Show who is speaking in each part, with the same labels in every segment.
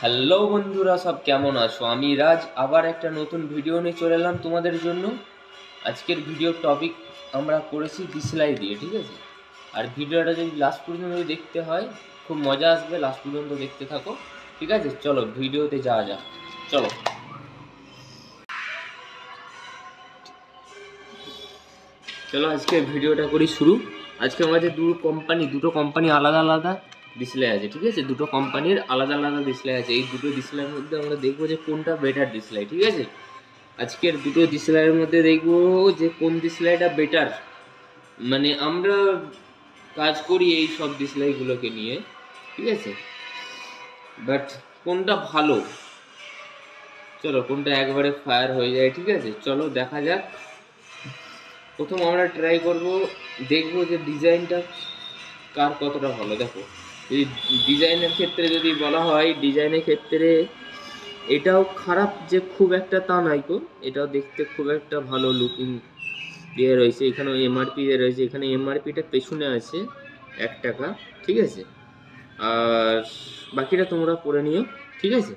Speaker 1: Hello বন্ধুরা, সব কেমন আছো? আমি রাজ আবার একটা নতুন ভিডিও নিয়ে চলে এলাম তোমাদের জন্য। আজকের ভিডিওর টপিক আমরা করেছি ডিসলাই দিয়ে, ঠিক আছে? আর ভিডিওটা যদি লাস্ট পর্যন্ত দেখতে হয় খুব মজা আসবে, লাস্ট পর্যন্ত দেখতে থাকো, ঠিক আছে? চলো ভিডিওতে যাওয়া যাক, চলো। চলো আজকে ভিডিওটা করি শুরু। আজকে আমাদের দুটো কোম্পানি আলাদা আলাদা ডিসপ্লে আছে, ঠিক আছে? দুটো কোম্পানির আলাদা আলাদা ডিসপ্লে আছে। এই দুটো ডিসপ্লের মধ্যে আমরা দেখবো যে কোনটা বেটার ডিসপ্লে, ঠিক আছে? আজকের দুটো ডিসপ্লের মধ্যে দেখবো যে কোন ডিসপ্লেটা বেটার। মানে আমরা কাজ করি এই সব ডিসপ্লেগুলোকে নিয়ে, ঠিক আছে? বাট কোনটা ভালো, চলো কোনটা একবারে ফায়ার হয়ে যায়, ঠিক আছে? চলো দেখা যাক। প্রথম আমরা ট্রাই করব, দেখবো যে ডিজাইনটা কার কতটা ভালো। দেখো, যদি ডিজাইনের ক্ষেত্রে যদি বলা হয়, ডিজাইনের ক্ষেত্রে এটাও খারাপ যে খুব একটা তা নয় গো, এটাও দেখতে খুব একটা ভালো লুকিং দিয়ে রয়েছে। এখানেও এমআরপি দিয়ে রয়েছে, এখানে এমআরপিটা পেছনে আছে 1 টাকা, ঠিক আছে? আর বাকিটা তোমরা পড়ে নিও, ঠিক আছে?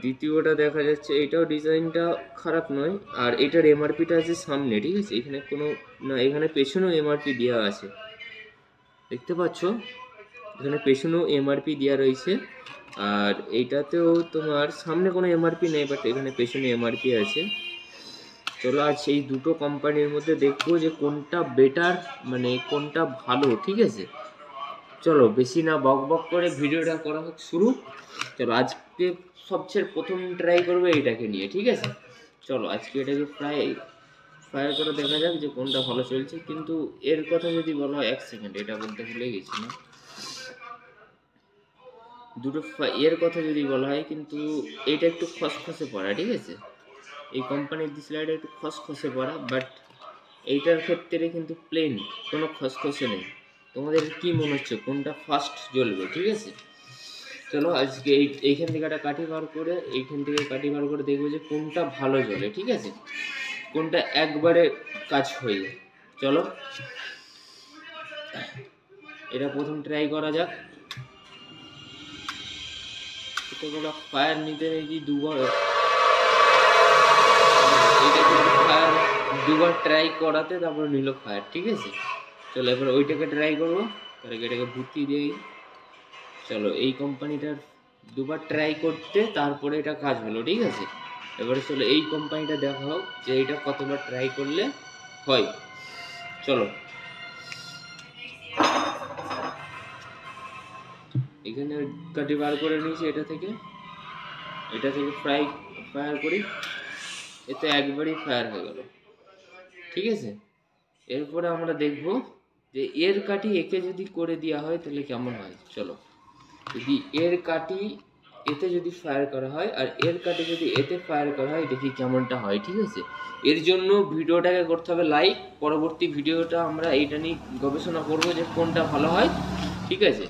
Speaker 1: দ্বিতীয়টা দেখা যাচ্ছে, এটাও ডিজাইনটা খারাপ নয়, আর এটার এমআরপিটা আছে সামনে, ঠিক আছে? এখানে কোনো না, এখানে পেছনেও এমআরপি দেওয়া আছে, দেখতে পাচ্ছ? এখানে পেছনেও এমআরপি দেওয়া রয়েছে। আর এইটাতেও তোমার সামনে কোনো এমআরপি নেই, বাট এখানে পেছনে এমআরপি আছে। চলো আজ এই দুটো কোম্পানির মধ্যে দেখবো যে কোনটা বেটার, মানে কোনটা ভালো, ঠিক আছে? চলো বেশি না বক বক করে ভিডিওটা করা হোক শুরু। চলো আজকে সবচেয়ে প্রথম ট্রাই করবো এইটাকে নিয়ে, ঠিক আছে? চলো আজকে এটাকে ফায়ার করে দেখা যাক যে কোনটা ভালো চলছে। কিন্তু এর কথা যদি বলা হয়, 1 সেকেন্ড, এটা বলতে ভুলে গেছি না। এর কথা যদি বলা হয়, কিন্তু এটা একটু খসখসে পড়া, ঠিক আছে? এই কোম্পানির ডিসপ্লেটা একটু খসখসে পড়া, বাট এইটার ক্ষেত্রে কিন্তু প্লেন, কোনো খসখসে নেই। তোমাদের কি মনে হচ্ছে কোনটা ফার্স্ট জ্বলবে, ঠিক আছে? চলো আজকে এইখান থেকে একটা কাঠি বার করে, এইখান থেকে কাঠি বার করে দেখবো যে কোনটা ভালো জ্বলে, ঠিক আছে? কোনটা একবারে কাজ হয়ে যায়। চলো এটা প্রথম ট্রাই করা যাক। এটা ফায়ার নিতে নাকি দুবার ট্রাই করাতে তারপর নিল ফায়ার, ঠিক আছে? চলো এবার ওইটাকে ট্রাই করবো, তাহলে এটাকে ভর্তি দিই। চলো এই কোম্পানিটার দুবার ট্রাই করতে তারপরে এটা কাজ হলো, ঠিক আছে? এবারে চলো এই কোম্পানিটা দেখাও যে এটা কতবার ট্রাই করলে হয়। চলো এখানে কাটি বার করে নিয়েছি, এটা থেকে ফায়ার করি, এতে একবারই ফায়ার হয়ে গেল, ঠিক আছে? এরপরে আমরা দেখব যে এর কাটি একে যদি করে দেওয়া হয় তাহলে কেমন হয়। চলো, যদি এর কাটি এতে যদি ফায়ার করা হয় আর এর কাটি যদি এতে ফায়ার করা হয়, দেখি কেমনটা হয়, ঠিক আছে? এর জন্য ভিডিওটাকে করতে হবে লাইক। পরবর্তী ভিডিওটা আমরা এইটা নিয়ে গবেষণা করব যে কোনটা ভালো হয়, ঠিক আছে?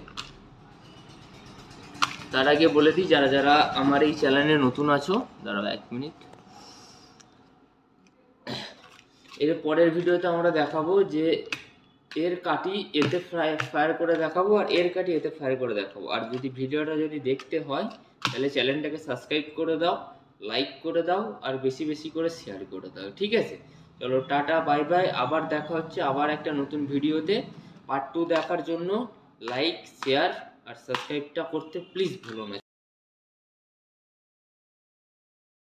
Speaker 1: তার আগে বলে দিই, যারা যারা আমার এই চ্যানেলে নতুন আছো, দাঁড়াও 1 মিনিট। এর পরের ভিডিওতে আমরা দেখাবো যে এর কাটি এতে ফায়ার করে দেখাবো, আর এর কাটি এতে ফায়ার করে দেখাবো। আর যদি ভিডিওটা যদি দেখতে হয় তাহলে চ্যানেলটাকে সাবস্ক্রাইব করে দাও, লাইক করে দাও, আর বেশি বেশি করে শেয়ার করে দাও, ঠিক আছে? চলো টাটা, বাই বাই। আবার দেখা হচ্ছে আবার একটা নতুন ভিডিওতে। পার্ট 2 দেখার জন্য লাইক, শেয়ার আর সাবস্ক্রাইবটা করতে প্লিজ ভুলো না।